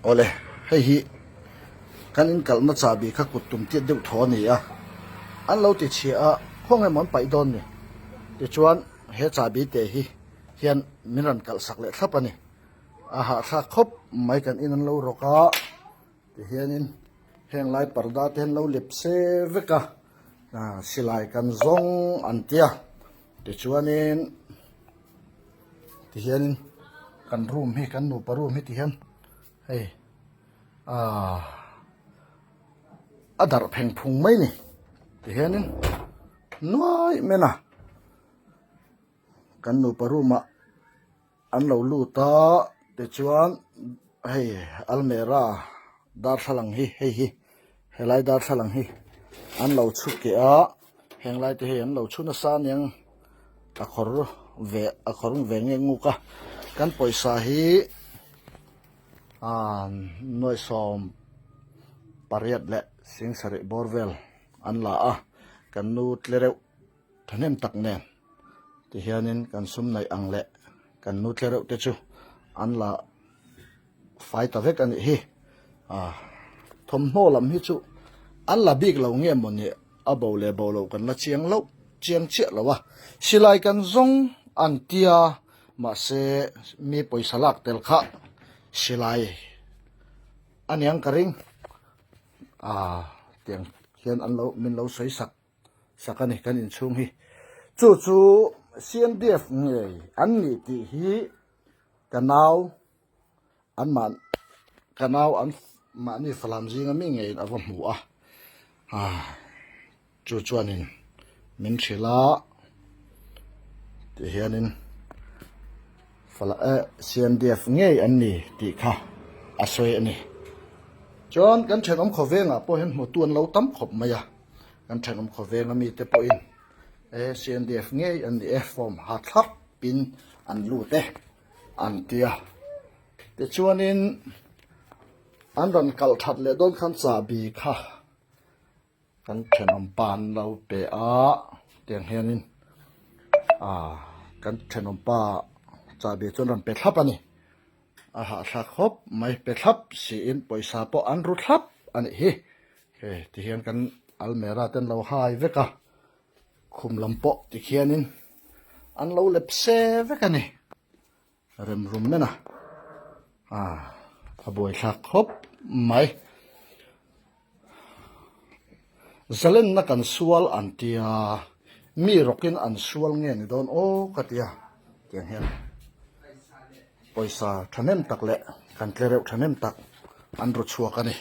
ole hei hi kan in kalna chabi kha kutum ti deuh thaw ni a an lo ti chi a khong e mon pai don ni ti chuan he chabi te hi hian minan kal sak le thlap ani a ha tha khop mai kan in an lo roka ti hianin heng lai parda ten lo lep se veka silai kan zong an tia ti chuanin ti hianin kan room hi kan nu parum hi ti hian hei adar pheng phung mai ni ti hianin noi mena kan nu paruma an lo lu ta ti chuan hei almera dar thalang hi hei hi helai dar thalang hi an lo chu ke a henglai te he an lo chuna sa niang a khor ve nge ngu ka kan poisa hi noi som pariat le singsari borvel an la a kan nu tlereu thanem tak nen ti hianin kan sum nai ang le kan nu tlereu te chu an la fai ta vek ani hi thom hno lam hi chu an la bik lo nge mon ni a bo lo kan la chiang che lawa silai kan zong an tia ma se mi poisa lak tel kha silai aniang karing tiang hian an lo min lo soi sakani kan in chung hi chu CNDF nge an ni ti hi kanau an ma ni falam jinga mi nge awa mu chu chuanin min thila ti hianin CNDF nge an ni ti kha asoi ani chuan kan thenom khowenga po hen mutuan lo tam khop maya kan thenom khowenga mi te po in CNDF nge an ni form ha thak pin an lu te an tia te chuanin an ron kal that le don khan cha bi kha kan thenom pan lo pe a tiang hianin kan thenom pa cha bi chon ron pe thlap ani ha tha khop mai pe thlap si in poisa po an ru thlap ani hi ti hian kan almera ten lo hai veka khum lampo ti khianin an lo lep se veka ni rem rum mena aboi tha khop mai zalen na kan sual an tia mi rokin an sual nge ni don katia tiang hian poisa thanem tak le kan tlereu thanem tak an ru chuak ani